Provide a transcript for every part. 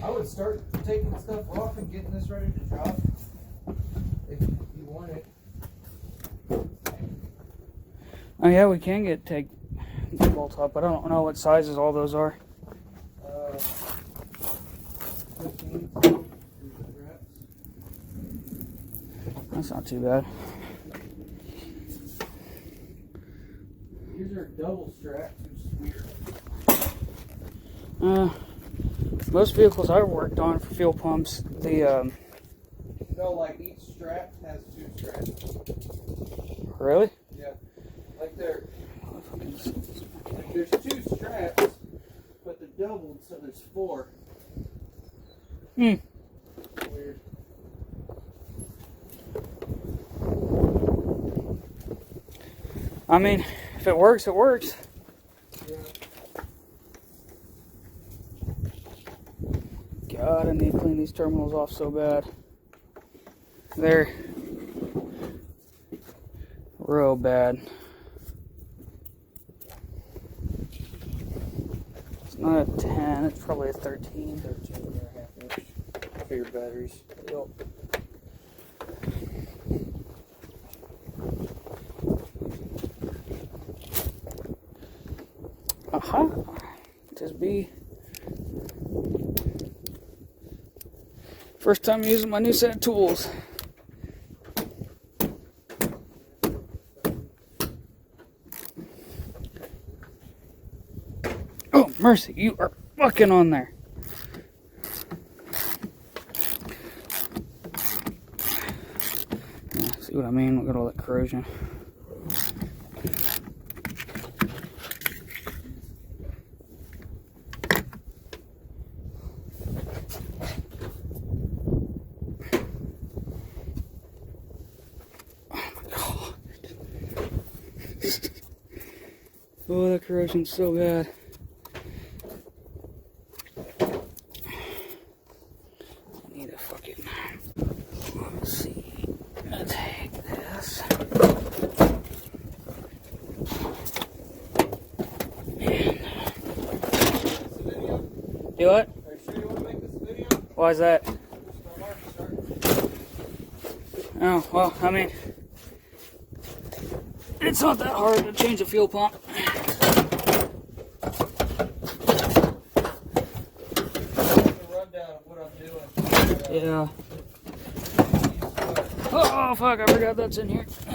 I would start taking stuff off and getting this ready to drop if you want it. Oh yeah, we can take the bolts off, but I don't know what sizes all those are. 15. That's not too bad. These are double straps, which is weird. Most vehicles I've worked on for fuel pumps, the No, like each strap has 2 straps. really? Yeah. Like there's 2 straps, but they're doubled, so there's 4. Weird. I mean, if it works, it works. Yeah. God, I need to clean these terminals off so bad. They're real bad. It's not a 10, it's probably a 13. 13.5 inch. Bigger batteries. Yep. Just be first time using my new set of tools. Oh, mercy, you are fucking on there. Yeah, see what I mean? Look at all that corrosion. Oh, that corrosion's so bad. I need a fucking... Let's see. I'll take this. And... Do what? Are you sure you want to make this video? Why is that? Oh, well, I mean... It's not that hard to change a fuel pump. Yeah. Oh, fuck, I forgot that's in here. I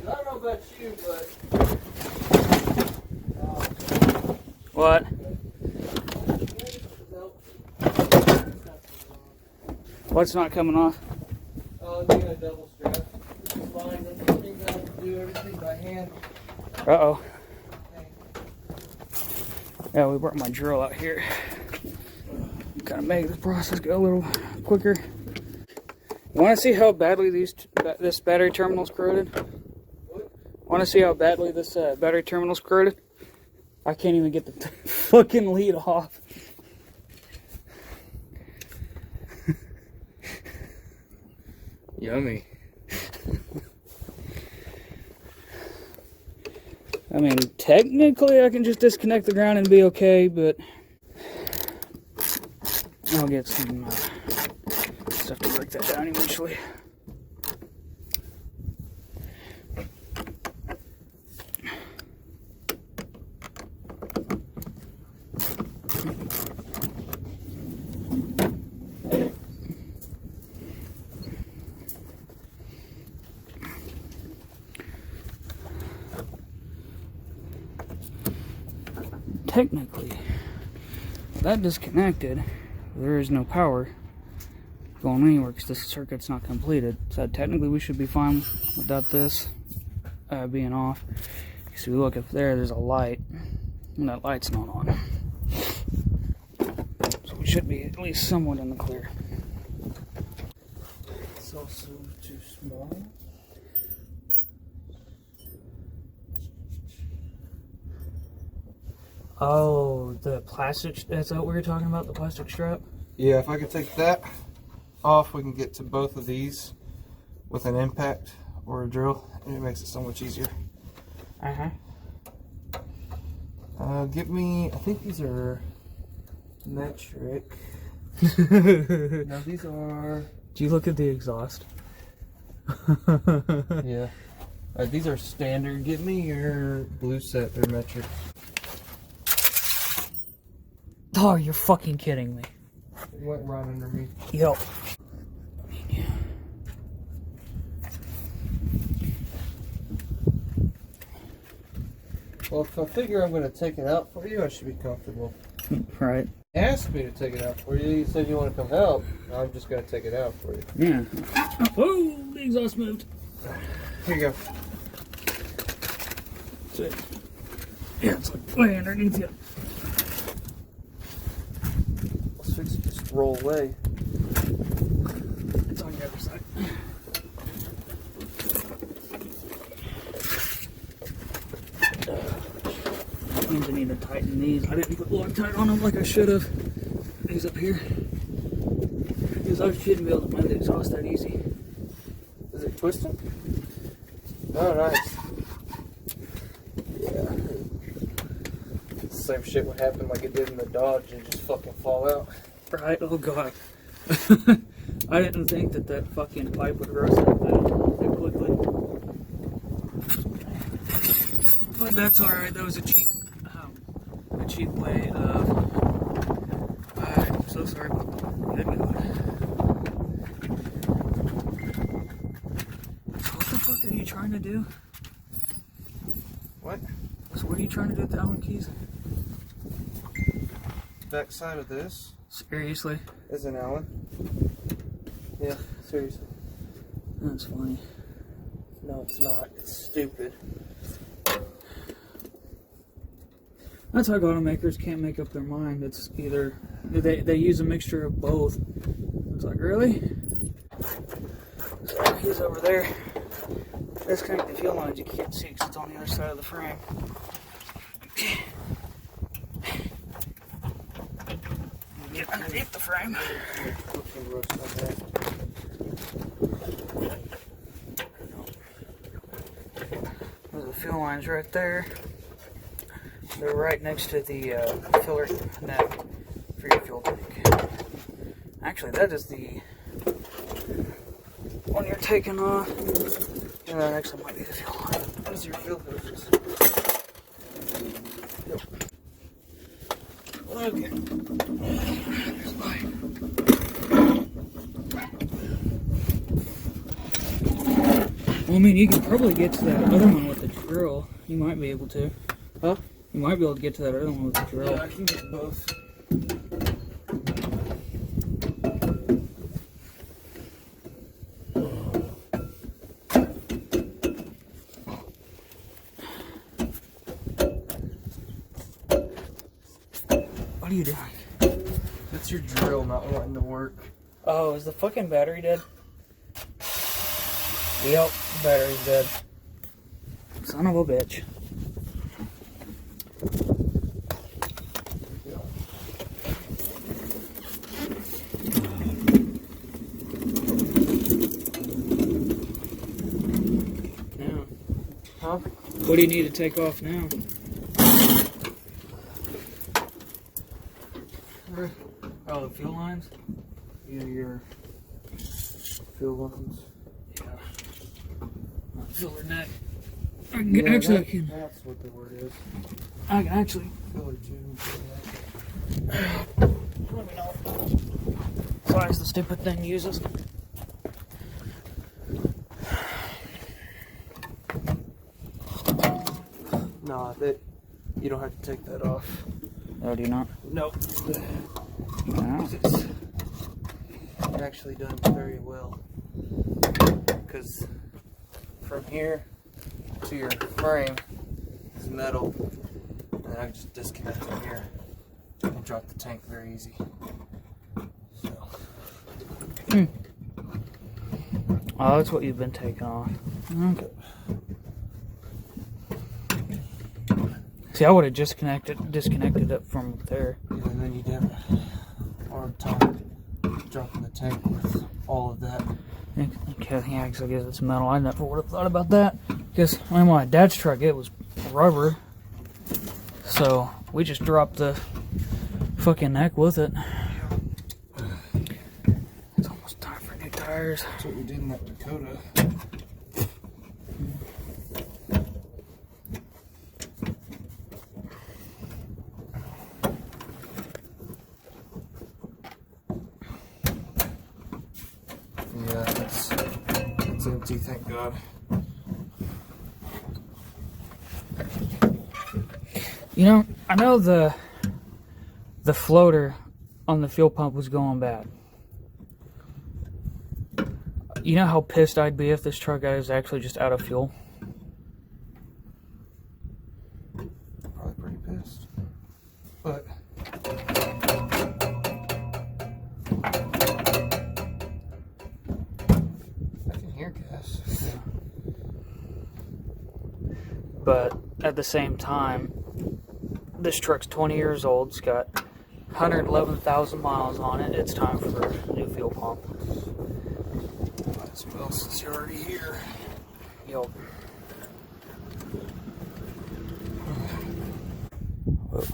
don't know about you, but... What? What's not coming off? Oh, you got a double strap. This is fine. That means I have to do everything by hand. Uh-oh. Yeah, we brought my drill out here. Kind of make the process go a little quicker. You want to see how badly this battery terminal's corroded? Want to see how badly this battery terminal's corroded? I can't even get the fucking lead off. Yummy. I mean, technically I can just disconnect the ground and be okay, but I'll get some stuff to break that down eventually. Technically, that disconnected, there is no power going anywhere because this circuit's not completed. So technically we should be fine without this being off. So we look up there, there's a light, and that light's not on. So we should be at least somewhat in the clear. It's also too small. Oh, the plastic, that's what we were talking about, the plastic strap? Yeah, if I could take that off, we can get to both of these with an impact or a drill, and it makes it so much easier. Uh-huh. Get me, I think these are metric. Now these are... Do you look at the exhaust? Yeah. These are standard. Give me your blue set or metric. Oh, you're fucking kidding me. It went right under me. Yep. Well, if I figure I'm going to take it out for you, I should be comfortable. Right. You asked me to take it out for you. You said you want to come help. I'm just going to take it out for you. Yeah. Oh, the exhaust moved. Here you go. That's it. Yeah, it's like way underneath you. Let's fix it. Just roll away. It's on the other side. Means I need to tighten these. I didn't put Loctite on them like I should have. These up here. Because I shouldn't be able to move the exhaust that easy. Is it twisting? Oh, nice. Yeah. Same shit would happen like it did in the Dodge and just fucking fall out. Right? Oh god. I didn't think that that fucking pipe would rust like that quickly. But that's alright. That was a cheap way of... I'm so sorry about that. Good God. So what the fuck are you trying to do? What? So what are you trying to do with the Allen keys? Back side of this Seriously? is an Allen. Yeah, seriously. That's funny. No, it's not. It's stupid. That's how automakers can't make up their mind. It's either they use a mixture of both. It's like, really? So he's over there. Disconnect the fuel lines. You can't see because it's on the other side of the frame. Get underneath the frame. There's the fuel lines right there. They're right next to the filler neck for your fuel tank. Actually, that is the one you're taking off. And the next one might be the fuel line. What is your fuel hoses? Yep. Okay. There's mine. Well, I mean, you can probably get to that other one with the drill. You might be able to. Huh? You might be able to get to that other one with the drill. Yeah, I can get both. What are you doing? That's your drill not wanting to work. Oh, is the fucking battery dead? Yep, battery's dead. Son of a bitch. Now. Huh? What do you need to take off now? Oh, the fuel lines? Yeah, your fuel lines. Yeah. Filler neck. I can, actually, I can. That's what the word is. I can actually. Filler tube. Let me know what size the stupid thing uses. Nah, you don't have to take that off. Oh, do you not? Nope. No. It's actually done very well. Because from here to your frame is metal. And I just disconnect from here and drop the tank very easy. So. Oh, that's what you've been taking off. Okay. See, I would have disconnected it from there. Yeah, and then you'd have a hard time dropping the tank with all of that. Okay, yeah, because I guess it's metal. I never would have thought about that. Because when my dad's truck, it was rubber. So we just dropped the fucking neck with it. tires. That's what we did in that Dakota. Yeah, it's empty, thank God. You know, I know the floater on the fuel pump was going bad. You know how pissed I'd be if this truck was actually just out of fuel? Probably pretty pissed. But I can hear gas. But at the same time, this truck's 20 years old. It's got 111,000 miles on it. It's time for a new fuel pump. Might as well since you're already here. Yo. Whoa.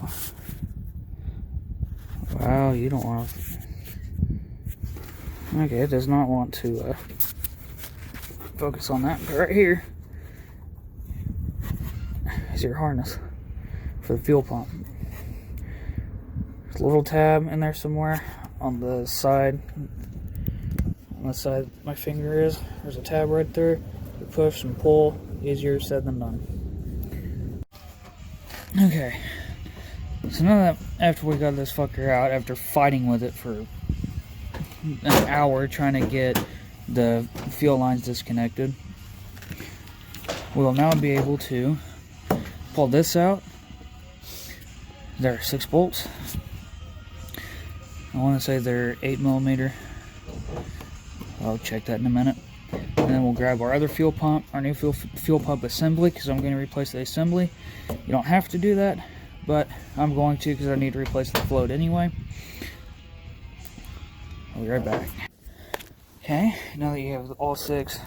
Wow, you don't want to... Okay, it does not want to focus on that. But right here is your harness for the fuel pump. There's a little tab in there somewhere on the side. On the side my finger is. There's a tab right there. You push and pull. Easier said than done. Okay. So now that after we got this fucker out, after fighting with it for an hour trying to get the fuel lines disconnected, we will now be able to pull this out. There are 6 bolts. I want to say they're 8mm. I'll check that in a minute. And then we'll grab our other fuel pump, our new fuel pump assembly, because I'm going to replace the assembly. You don't have to do that, but I'm going to because I need to replace the float anyway. I'll be right back. Okay, now that you have all 6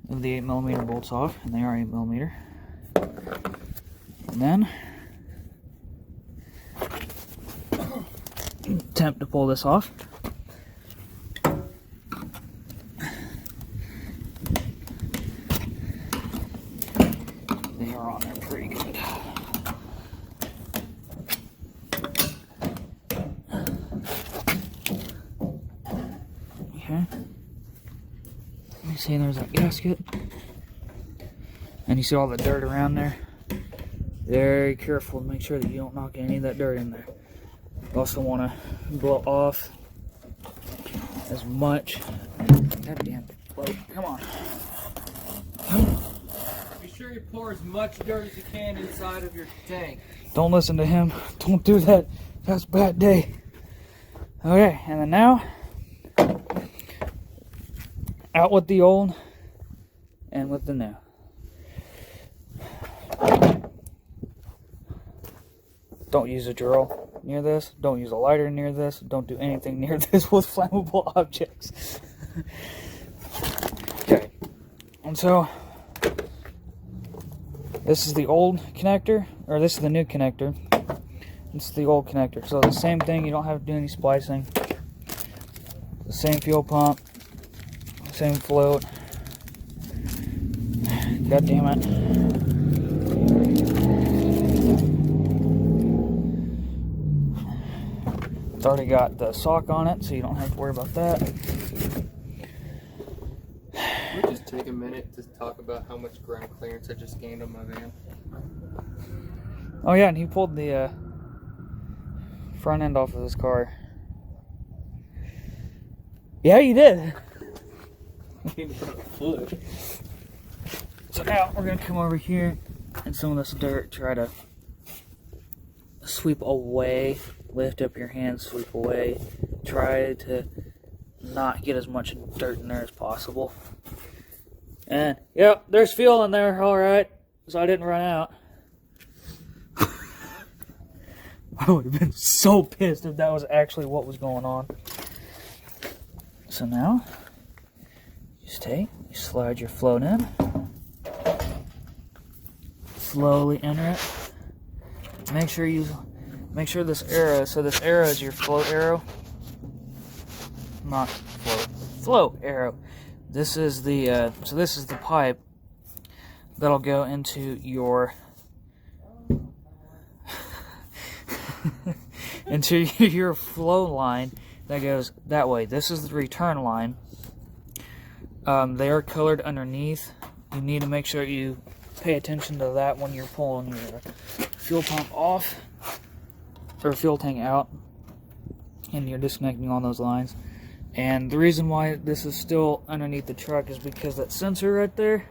of the 8mm bolts off, and they are 8mm, and then attempt to pull this off. They are on there pretty good. Okay. You see there's that gasket. And you see all the dirt around there. Very careful to make sure that you don't knock any of that dirt in there. You also want to blow off as much. Goddamn float. Come on. Be sure you pour as much dirt as you can inside of your tank. Don't listen to him. Don't do that. That's a bad day. Okay, and then now, out with the old and with the new. Don't use a drill near this. Don't use a lighter near this. Don't do anything near this with flammable objects. Okay, and so this is the old connector, or this is the new connector. This is the old connector. So the same thing, you don't have to do any splicing. The same fuel pump, same float. God damn it. It's already got the sock on it, so you don't have to worry about that. We'll just take a minute to talk about how much ground clearance I just gained on my van. Oh yeah, and he pulled the front end off of this car. Yeah, you did. So now we're gonna come over here and some of this dirt, try to sweep away, lift up your hand, sweep away. Try to not get as much dirt in there as possible. And yep, there's fuel in there, alright. So I didn't run out. I would have been so pissed if that was actually what was going on. So now, you slide your float in. Slowly enter it. Make sure this arrow, so this arrow is your float arrow. not flow arrow. This is the so this is the pipe that'll go into your into your flow line that goes that way. This is the return line. They are colored underneath. You need to make sure you pay attention to that when you're pulling your fuel pump off or fuel tank out and you're disconnecting all those lines. And the reason why this is still underneath the truck is because that sensor right there,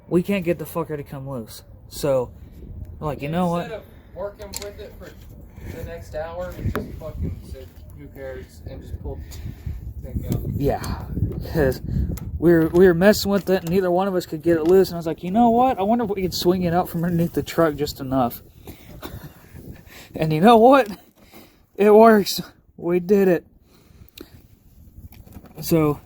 we can't get the fucker to come loose. So, like, you know what? Instead of working with it for the next hour, we just fucking said, who cares, and just pulled the thing out. Yeah, because we were messing with it, and neither one of us could get it loose. And I was like, you know what? I wonder if we could swing it out from underneath the truck just enough. And you know what? It works. We did it. So,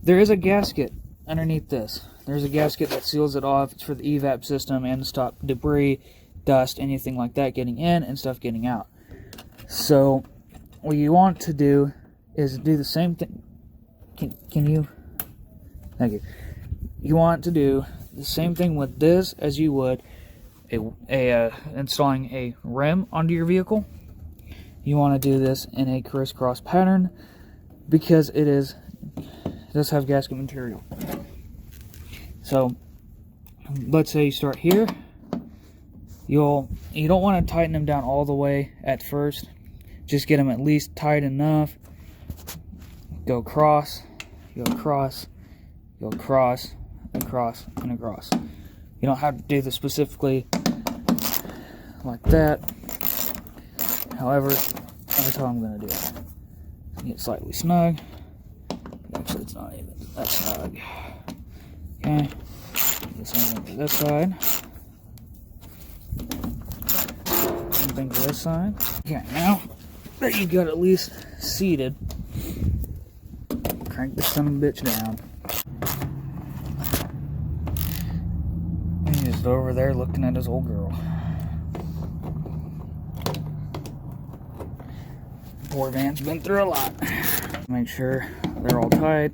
there is a gasket underneath this. There's a gasket that seals it off. It's for the evap system and to stop debris, dust, anything like that getting in and stuff getting out. So, what you want to do is do the same thing. Can you? Thank you. You want to do the same thing with this as you would installing a rim onto your vehicle. You want to do this in a crisscross pattern because it does have gasket material. So let's say you start here. You don't want to tighten them down all the way at first. Just get them at least tight enough. Go across, go across, go across, across, and across. You don't have to do this specifically like that. However, that's how I'm going to do it. Get slightly snug. Actually, it's not even that snug. Okay. The same thing to this side. Same thing to this side. Okay, now that you got at least seated, crank the son of a bitch down. He's just over there looking at his old girl. Poor van's been through a lot. Make sure they're all tight.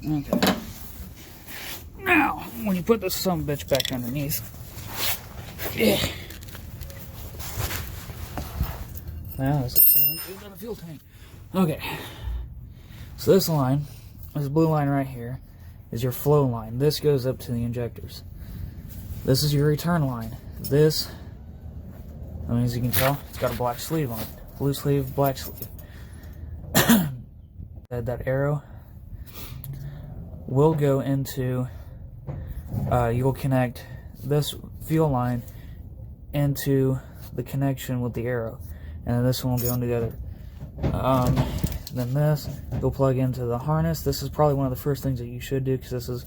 Okay. Now, when you put this son of a bitch back underneath, now this looks like we've got a fuel tank. Okay. So this line, this blue line right here, is your flow line. This goes up to the injectors. This is your return line. This, I mean, as you can tell, it's got a black sleeve on it. Blue sleeve, black sleeve. That arrow will go into, you will connect this fuel line into the connection with the arrow. And then this one will go together. Then this, you'll plug into the harness. This is probably one of the first things that you should do because this is,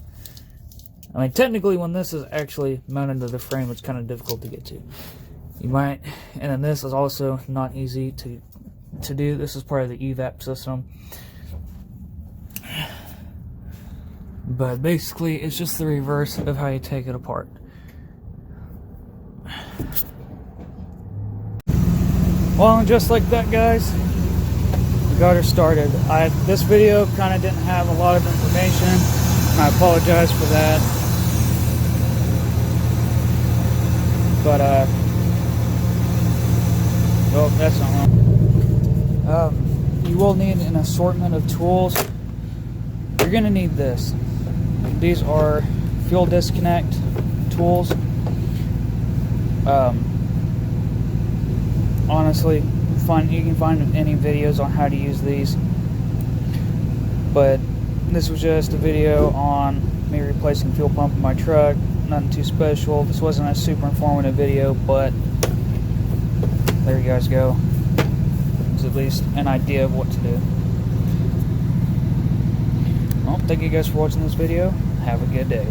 I mean, technically when this is actually mounted to the frame, it's kind of difficult to get to. You might, and then this is also not easy to do. This is part of the evap system. But basically, it's just the reverse of how you take it apart. Well, and just like that, guys, we got her started. This video kind of didn't have a lot of information. I apologize for that. But, well, that's not wrong. You will need an assortment of tools. You're going to need this. These are fuel disconnect tools. Honestly, you can find any videos on how to use these. But this was just a video on me replacing fuel pump in my truck. Nothing too special. This wasn't a super informative video, but there you guys go. It's at least an idea of what to do. Well, thank you guys for watching this video. Have a good day.